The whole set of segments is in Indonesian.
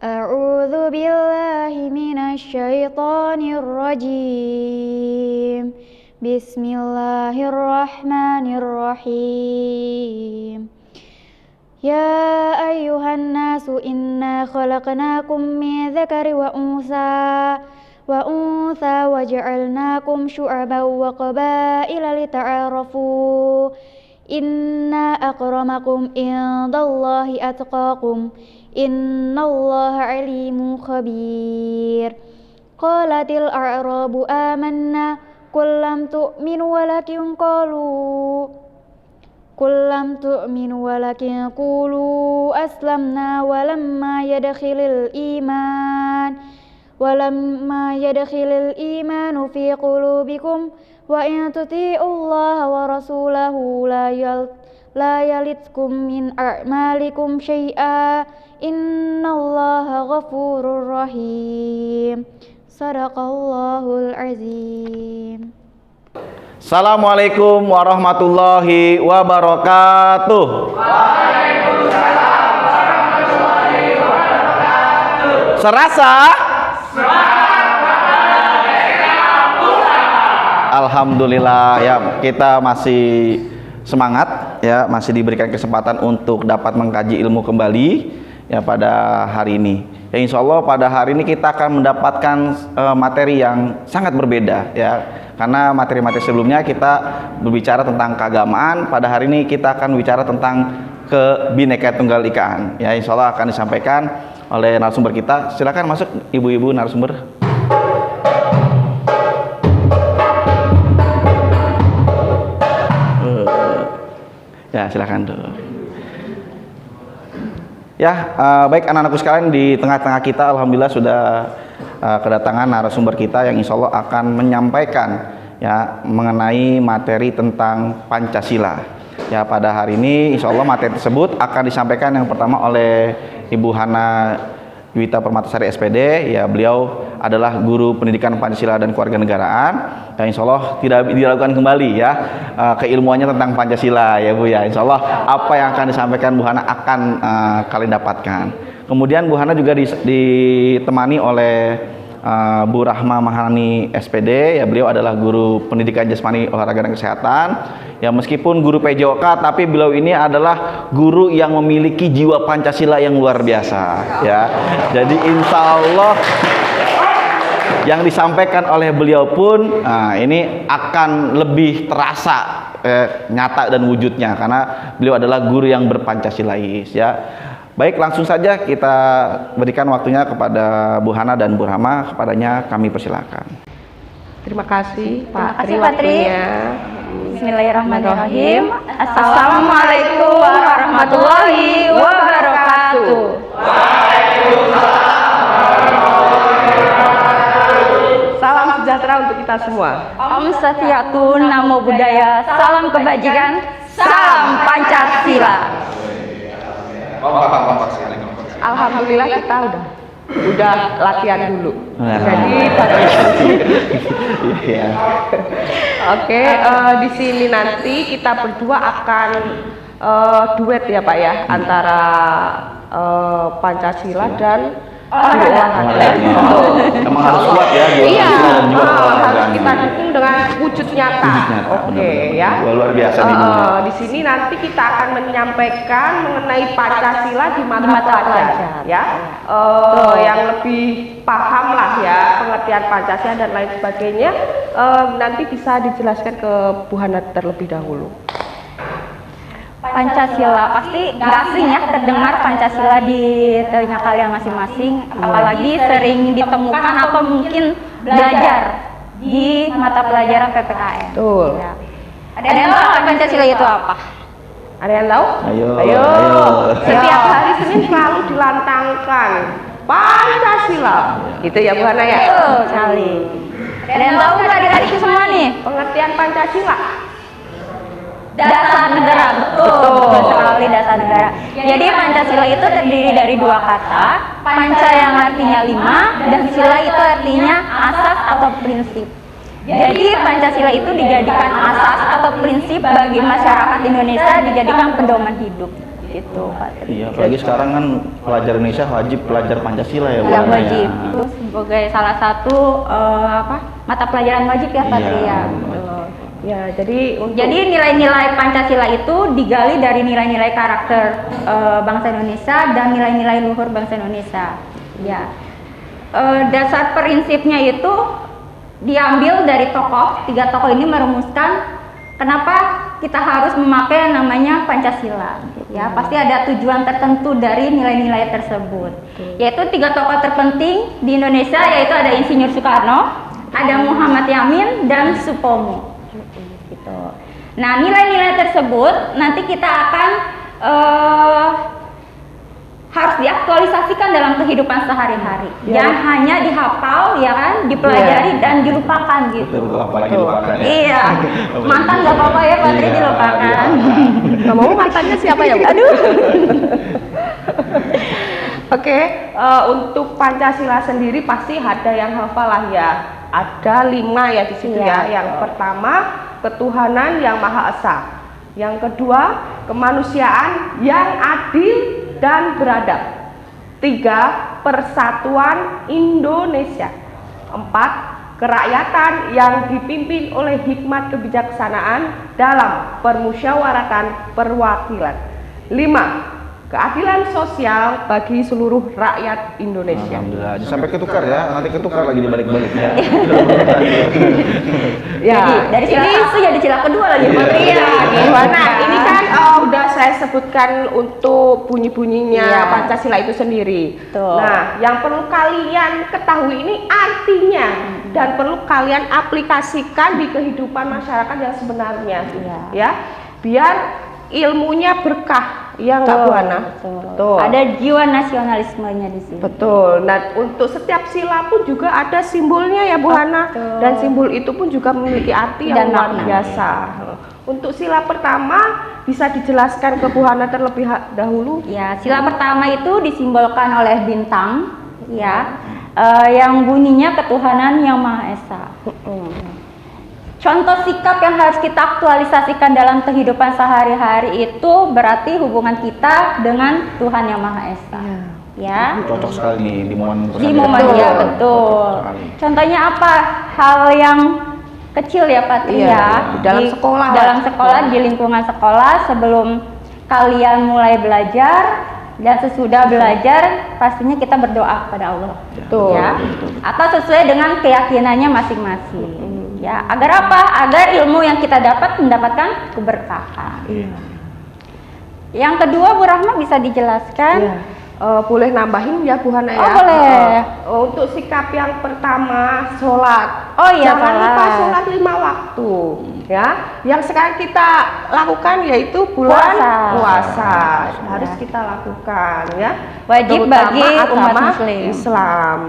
A'udzu billahi minasy syaithanir rajim. Bismillahirrahmanirrahim. Ya ayyuhan nasu inna khalaqnakum min dzakari wa untha wa ja'alnakum syu'aban wa qabaila lita'arafu. Inna akramakum indallahi atqakum. Innallaha alimun khabir. Qalatil a'rabu amanna qul lam tu'minu walakin qulu aslamna walamma yadkhilil imanu fi qulubikum wa in tuti'ullaha wa rasulahu la yalitkum min a'malikum syai'a innallaha ghafurur rahim. Sadaqallahul azim. Assalamualaikum warahmatullahi wabarakatuh. Waalaikumsalam warahmatullahi wabarakatuh. Serasa? Alhamdulillah ya, kita masih semangat ya, masih diberikan kesempatan untuk dapat mengkaji ilmu kembali ya pada hari ini. Ya insya Allah pada hari ini kita akan mendapatkan materi yang sangat berbeda ya, karena materi-materi sebelumnya kita berbicara tentang keagamaan. Pada hari ini kita akan bicara tentang kebinekaan tunggal ikaan ya, insya Allah akan disampaikan oleh narasumber kita. Silakan masuk ibu-ibu narasumber. Ya silakan tuh. Ya, baik anak-anakku sekalian, di tengah-tengah kita alhamdulillah sudah kedatangan narasumber kita yang insya Allah akan menyampaikan ya mengenai materi tentang Pancasila. Ya pada hari ini insya Allah materi tersebut akan disampaikan yang pertama oleh Ibu Hana Dwita Permatasari SPD. Ya beliau adalah guru pendidikan Pancasila dan Kewarganegaraan. Ya insya Allah tidak dilakukan kembali ya keilmuannya tentang Pancasila ya Bu ya. Insya Allah apa yang akan disampaikan Bu Hana akan kalian dapatkan. Kemudian Bu Hana juga ditemani oleh Bu Rahma Maharani SPD. Ya beliau adalah guru pendidikan jasmani, olahraga dan kesehatan. Ya meskipun guru PJOK, tapi beliau ini adalah guru yang memiliki jiwa Pancasila yang luar biasa ya. Jadi insya Allah yang disampaikan oleh beliau pun ini akan lebih terasa nyata dan wujudnya, karena beliau adalah guru yang berpancasilais ya. Baik, langsung saja kita berikan waktunya kepada Bu Hana dan Bu Rahma. Kepadanya kami persilakan. Terima kasih Pak Tri Pak Tri. waktunya. Bismillahirrahmanirrahim. Assalamualaikum warahmatullahi wabarakatuh. Salam sejahtera untuk kita semua. Om Satyatu, Namo Buddhaya, salam kebajikan, salam Pancasila. Alhamdulillah kita udah latihan dulu. Jadi oke, di sini nanti kita berdua akan duet ya Pak ya, antara Pancasila dan olahraga. Emang harus kuat ya jiwa Iya, Pancasila dan jiwa harus keolahragaan. kita dukung dengan wujud nyata. Oke ya. Luar biasa nih Bu. Di sini nanti kita akan menyampaikan mengenai Pancasila di mata pelajaran ya. Yang lebih paham lah ya pengertian Pancasila dan lain sebagainya. Nanti bisa dijelaskan ke Bu Hana terlebih dahulu. Pancasila pasti nggak asing ya terdengar Pancasila di telinga kalian masing-masing, apalagi sering ditemukan atau mungkin belajar di mata pelajaran PPKN. Betul. Ya. Ada yang tahu nggak Pancasila itu apa? Ada yang tahu? Ayo. Setiap hari Senin selalu dilantangkan Pancasila. Gitu ya Bu Hana ya? Betul sekali. Ada yang tahu nggak adik-adik semua nih? Pengertian Pancasila. Dasar negara, betul sekali, dasar negara. Jadi Pancasila itu terdiri dari dua kata, panca yang artinya 5 dan sila itu artinya asas atau prinsip. Jadi Pancasila itu dijadikan asas atau prinsip bagi masyarakat Indonesia, dijadikan pedoman hidup. gitu Pak Tri. Iya, apalagi sekarang kan pelajar Indonesia wajib belajar Pancasila ya, Bu Yang Ana, wajib ya. itu sebagai salah satu mata pelajaran wajib ya Pak Iya, Tri ya. betul. Betul. Ya, jadi Nilai-nilai Pancasila itu digali dari nilai-nilai karakter bangsa Indonesia dan nilai-nilai luhur bangsa Indonesia. Ya, dasar prinsipnya itu diambil dari tokoh. 3 tokoh ini merumuskan kenapa kita harus memakai yang namanya Pancasila. Ya, pasti ada tujuan tertentu dari nilai-nilai tersebut. Yaitu 3 tokoh terpenting di Indonesia, yaitu ada Insinyur Soekarno, ada Muhammad Yamin, dan Supomo. Gitu. Nah, nilai-nilai tersebut nanti kita akan harus diaktualisasikan dalam kehidupan sehari-hari. Jangan hanya dihafal, ya kan, dipelajari dan dilupakan gitu. Betul, apalagi lupakan ya. Iya, mantan nggak apa-apa ya Pak Tri, Iya, dilupakan. Ngomong mantannya siapa ya, Bu? Aduh. Oke, untuk Pancasila sendiri pasti ada yang hafal lah ya. Ada 5 ya di situ Iya. ya. Yang pertama, ketuhanan yang Maha Esa. Yang kedua, kemanusiaan yang adil dan beradab. 3, persatuan Indonesia. 4, kerakyatan yang dipimpin oleh hikmat kebijaksanaan dalam permusyawaratan perwakilan. 5, keadilan sosial bagi seluruh rakyat Indonesia. Alhamdulillah, sampai ketukar ya, nanti ketukar lagi dibalik-balik ya. Jadi dari sila satu jadi sila kedua lagi Pak Tri ya. Gimana? Ini kan udah saya sebutkan untuk bunyi-bunyinya Iya. Pancasila itu sendiri. Betul. Nah, yang perlu kalian ketahui ini artinya dan perlu kalian aplikasikan di kehidupan masyarakat yang sebenarnya. Iya. Ya, biar ilmunya berkah. Ya nggak Bu Hana? Betul. Ada jiwa nasionalismenya di sini. Betul. Nah, untuk setiap sila pun juga ada simbolnya ya Bu Hana. Betul. Dan simbol itu pun juga memiliki arti Dan yang luar makna. biasa. Untuk sila pertama bisa dijelaskan ke Bu Hana terlebih dahulu. Ya, sila pertama itu disimbolkan oleh bintang, ya, yang bunyinya ketuhanan yang Maha Esa. Contoh sikap yang harus kita aktualisasikan dalam kehidupan sehari-hari itu berarti hubungan kita dengan Tuhan yang Maha Esa. Ya. Cocok sekali nih di momen Di momen Betul. ya betul. Contohnya apa? Hal yang kecil ya Pak Tri Iya, ya. di dalam sekolah. Dalam sekolah, di lingkungan sekolah sebelum kalian mulai belajar dan sesudah belajar pastinya kita berdoa kepada Allah. Betul. Ya. Atau sesuai dengan keyakinannya masing-masing. Ya, agar apa? Agar ilmu yang kita dapat mendapatkan keberkahan. Yang kedua Bu Rahma bisa dijelaskan? Boleh nambahin ya Bu Hana ya? Oh, boleh. Untuk sikap yang pertama, sholat. Oh iya, Jangan lupa sholat. sholat 5 waktu. Ya, yang sekarang kita lakukan yaitu bulan puasa. Harus kita lakukan ya. Wajib Terutama bagi umat agama Muslim. Islam.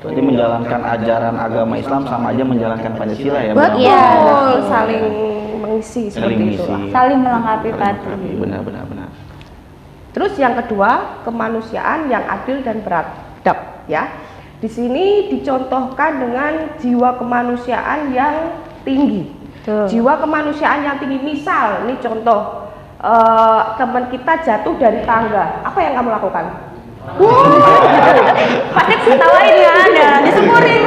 Jadi menjalankan ajaran agama Islam sama aja menjalankan Pancasila ya. Betul, Iya. saling mengisi Saling seperti itu. mengisi. Saling melengkapi Pak Tri. Benar. Terus yang kedua, kemanusiaan yang adil dan beradab ya. Di sini dicontohkan dengan jiwa kemanusiaan yang tinggi. Betul. Jiwa kemanusiaan yang tinggi, misal ini contoh teman kita jatuh dari tangga, apa yang kamu lakukan? Pasti ketawain ya Anda, disyukurin.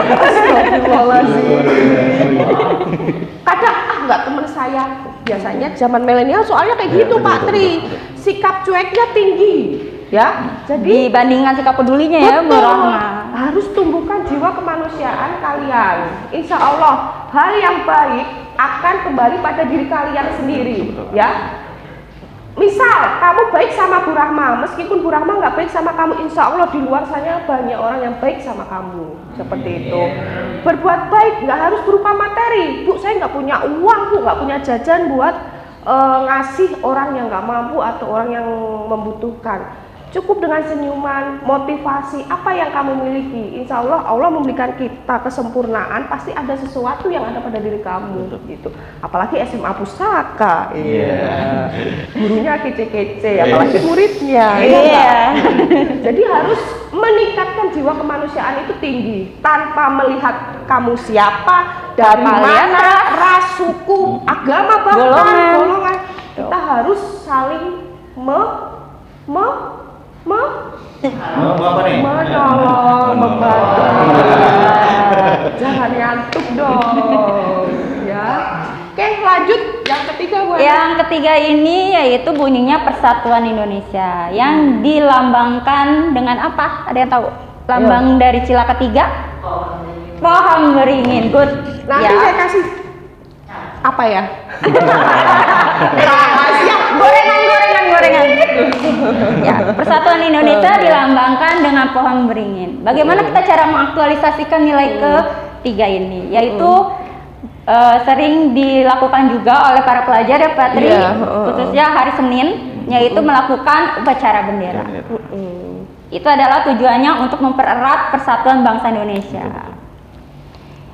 Kadang nggak teman saya, biasanya zaman milenial soalnya kayak gitu Pak Tri, sikap cueknya tinggi ya. Jadi Dibandingkan sikap pedulinya ya Bu betul, Rahma. harus tumbuhkan jiwa kemanusiaan kalian. Insya Allah hal yang baik akan kembali pada diri kalian sendiri ya. Misal kamu baik sama Bu Rahma, meskipun Bu Rahma nggak baik sama kamu, insya Allah di luar sana banyak orang yang baik sama kamu. Seperti itu. Berbuat baik nggak harus berupa materi. Bu, saya nggak punya uang, Bu, nggak punya jajan buat ngasih orang yang nggak mampu atau orang yang membutuhkan. Cukup dengan senyuman, motivasi, apa yang kamu miliki. Insya Allah Allah memberikan kita kesempurnaan, pasti ada sesuatu yang ada pada diri kamu gitu. Apalagi SMA Pusaka, iya. Gurunya kece-kece, apalagi muridnya. Iya. Jadi harus meningkatkan jiwa kemanusiaan itu tinggi tanpa melihat kamu siapa, dari Kalian mana, ras, suku, agama, bahkan Golongan. golongan. Kita harus saling Apa nih? menolong, membantu. Jangan ngantuk dong, ya. Oke, lanjut yang ketiga Bu. Yang ketiga ini yaitu bunyinya Persatuan Indonesia yang dilambangkan dengan apa? Ada yang tahu? Lambang dari sila ketiga? Pohon beringin. Good. Nanti Ya. saya kasih apa ya? Rahasia. Gorengan. Ya, Persatuan Indonesia dilambangkan dengan pohon beringin. Bagaimana kita cara mengaktualisasikan nilai ketiga ini? Yaitu sering dilakukan juga oleh para pelajar ya Pak Tri, khususnya hari Senin, yaitu melakukan upacara bendera. Itu adalah tujuannya untuk mempererat persatuan bangsa Indonesia.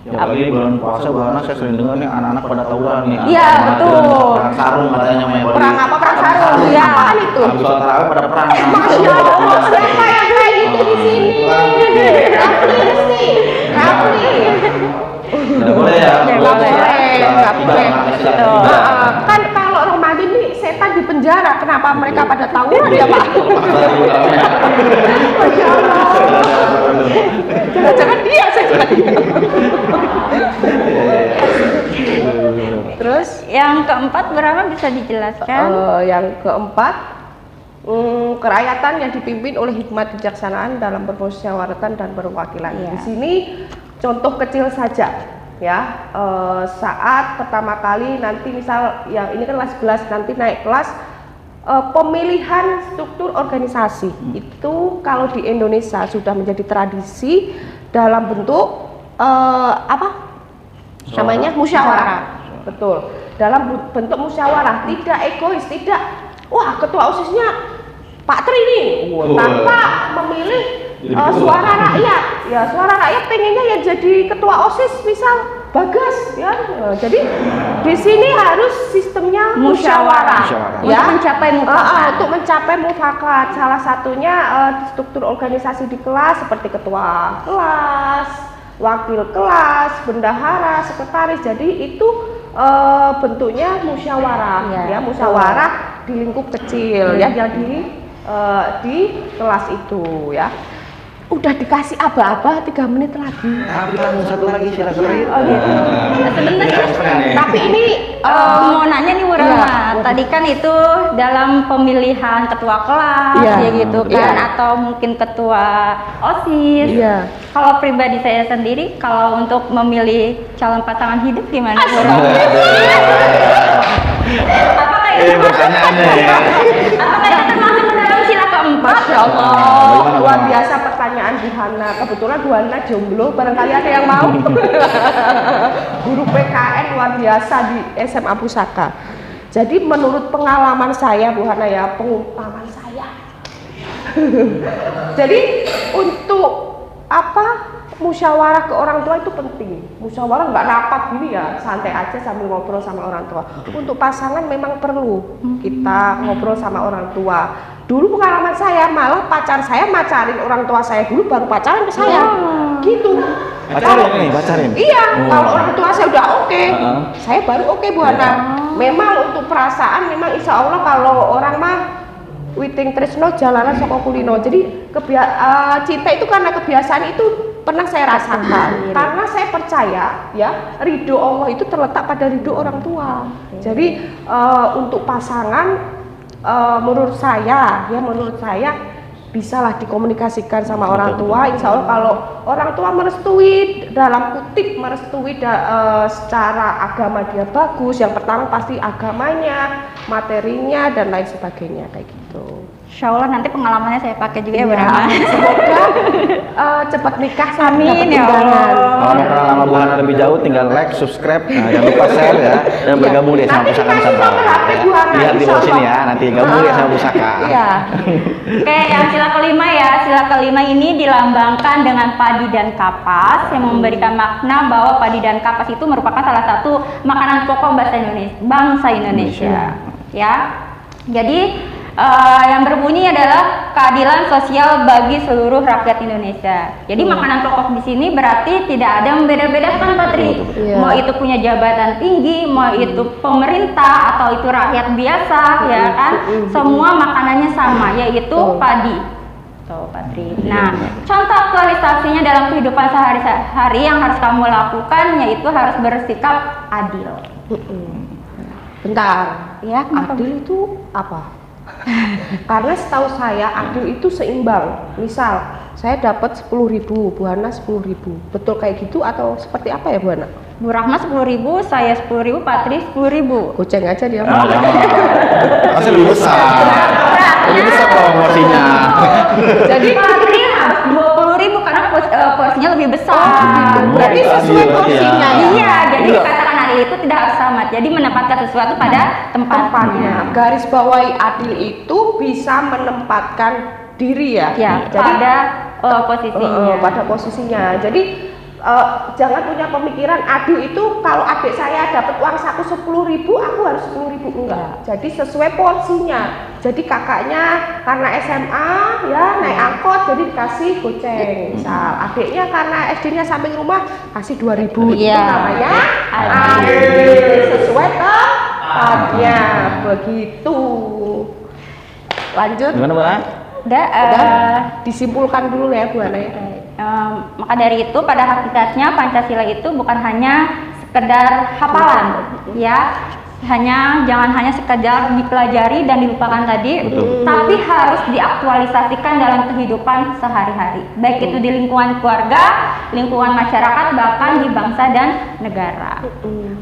Ya, apalagi bulan puasa, saya sering dengar nih anak-anak pada tawuran nih. Iya, betul. Perang sarung katanya main. Perang apa? Perang sarung. Iya. Apaan itu? Habis sholat tarawih pada perang. Masya Allah, siapa yang kayak gitu di sini? Rafli. Tidak boleh ya. Nggak boleh. Kan Kan kalau Ramadan nih setan di penjara, kenapa mereka pada tawuran ya Pak? Masya Allah. Jangan-jangan dia saja. Terus Yang keempat berapa bisa dijelaskan? yang keempat, kerakyatan yang dipimpin oleh hikmat kebijaksanaan dalam bermusyawaratan dan perwakilan. Iya. Di sini contoh kecil saja, ya. Saat pertama kali nanti misal, ya ini kan kelas 11 nanti naik kelas, pemilihan struktur organisasi itu kalau di Indonesia sudah menjadi tradisi dalam bentuk namanya musyawarah. Betul, dalam bentuk musyawarah, tidak egois, tidak wah ketua OSISnya Pak Tri nih tanpa memilih suara rakyat. Ya suara rakyat pengennya ya jadi ketua OSIS misal Bagas ya. Jadi di sini harus sistemnya musyawarah. Untuk mencapai mufakat. Untuk mencapai mufakat. Salah satunya struktur organisasi di kelas seperti ketua kelas, wakil kelas, bendahara, sekretaris. Jadi itu bentuknya musyawarah, ya musyawarah di lingkup kecil, ya yang di kelas itu, ya. Udah dikasih aba-aba 3 menit lagi. Tapi satu lagi silakan. Oh gitu. Sebenarnya Tapi ini mau nanya nih Bu Rahma, tadi kan itu dalam pemilihan ketua kelas Iya. ya gitu kan, Iya. atau mungkin ketua OSIS. Iya. Kalau pribadi saya sendiri, kalau untuk memilih calon pasangan hidup gimana Bu Rahma? Apakah itu Pertanyaannya ya. apakah itu termasuk ke dalam sila keempat? Masya Allah, Bagaimana, luar Bang? biasa pertanyaan Bu Hana. Kebetulan Bu Hana jomblo, barangkali ada yang mau. Guru PKN luar biasa di SMA Pusaka. Jadi menurut pengalaman saya Bu Hana ya, pengumpaman saya. Jadi untuk musyawarah ke orang tua itu penting. Musyawarah nggak rapat gini ya, santai aja sambil ngobrol sama orang tua. Untuk pasangan memang perlu kita ngobrol sama orang tua. Dulu pengalaman saya malah pacar saya macarin orang tua saya dulu, baru pacaran ke saya. Gitu. Pacarin. Iya, kalau orang tua saya udah oke, saya baru oke Bu Hana. Memang untuk perasaan memang insya Allah kalau orang mah Witing Tresno jalanan soko kulino. Jadi cinta itu karena kebiasaan itu pernah saya rasakan. Karena saya percaya ya, ridho Allah itu terletak pada ridho orang tua. Jadi untuk pasangan menurut saya bisalah dikomunikasikan sama orang tua. Insya Allah kalau orang tua merestui, dalam kutip merestui secara agama dia bagus, yang pertama pasti agamanya, materinya dan lain sebagainya kayak gitu. Insya Allah nanti pengalamannya saya pakai juga ya Bu Rahma. Semoga cepat nikah sama Amin, dapat ya undangan. Allah. Kalau mau kenal sama Bu Hana lebih jauh, tinggal like, subscribe, jangan lupa share ya, dan bergabung deh sama Nanti Pusaka dikasih Nusantara. nomor HP Bu Hana, Lihat di insya bawah sini Allah. ya, nanti gabung deh sama Pusaka. Iya. Oke, yang sila kelima ya. Sila kelima ini dilambangkan dengan padi dan kapas yang memberikan makna bahwa padi dan kapas itu merupakan salah satu makanan pokok bangsa Indonesia. Ya. Jadi yang berbunyi adalah keadilan sosial bagi seluruh rakyat Indonesia. Jadi makanan pokok di sini berarti tidak ada membeda-bedakan, Patri. Iya. Mau itu punya jabatan tinggi, mau itu pemerintah atau itu rakyat biasa, ya kan? Semua makanannya sama, yaitu padi. Tuh, Patri. Nah, contoh aktualisasinya dalam kehidupan sehari-hari yang harus kamu lakukan yaitu harus bersikap adil. Bentar, Ya, kenapa? adil itu apa? Karena setahu saya adil itu seimbang. Misal saya dapat 10.000, Bu Hana 10.000. Betul kayak gitu atau seperti apa ya, Bu Hana? Bu Rahma 10.000, saya 10.000, Patri 10.000. Goceng aja dia. Nah, jangan. Pasti lebih besar. Lebih besar porsinya. Jadi Patri harus 20.000 karena porsinya lebih besar. berarti itu sesuai adil berarti porsinya ya. Iya, jadi Iya. katakan adil itu tidak harus sama. Jadi menempatkan sesuatu pada tempatnya. Tempatnya. Garis bawahi adil itu bisa menempatkan diri ya. Ya, Jadi pada posisinya. pada posisinya. Jadi jangan punya pemikiran adil itu kalau adik saya dapat uang saku 10.000, aku harus 10.000, enggak. Jadi sesuai porsinya. Jadi kakaknya karena SMA ya naik angkot jadi dikasih goceng. Misal adiknya karena SD-nya samping rumah kasih 2.000. Itu Iya. namanya Adil. adil. Sesuai tempatnya. Begitu. Lanjut. Gimana, Mbak? Udah, Udah disimpulkan dulu ya Bu Ana ya. maka dari itu pada hakikatnya Pancasila itu bukan hanya sekedar hafalan, ya. Jangan hanya sekedar dipelajari dan dilupakan tadi, Betul. tapi harus diaktualisasikan dalam kehidupan sehari-hari, baik itu di lingkungan keluarga, lingkungan masyarakat, bahkan di bangsa dan negara.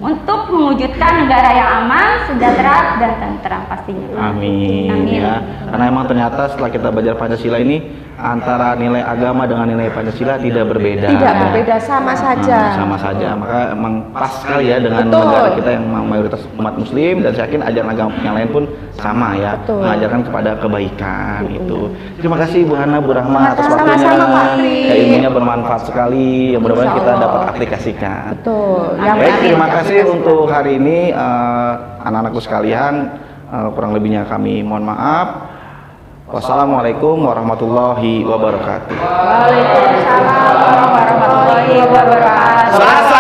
Untuk mewujudkan negara yang aman, sejahtera dan tentram pastinya. Amin. Amin. Ya. Karena emang ternyata setelah kita belajar Pancasila ini antara nilai agama dengan nilai Pancasila tidak berbeda. Tidak berbeda, sama saja. Sama saja. Maka emang pas sekali ya dengan Betul. negara kita yang memang mayoritas umat muslim, dan saya yakin ajaran agama yang lain pun sama ya, Betul. mengajarkan kepada kebaikan itu. Terima kasih Bu Hana, Bu Rahma atas Sama-sama, waktunya. Patri. Ilmunya bermanfaat sekali. Yang mudah-mudahan kita Insya Allah. dapat aplikasikan. Betul. Baik, terima kasih untuk hari ini anak-anakku sekalian. Kurang lebihnya kami mohon maaf. Wassalamualaikum warahmatullahi wabarakatuh. Waalaikumsalam warahmatullahi wabarakatuh.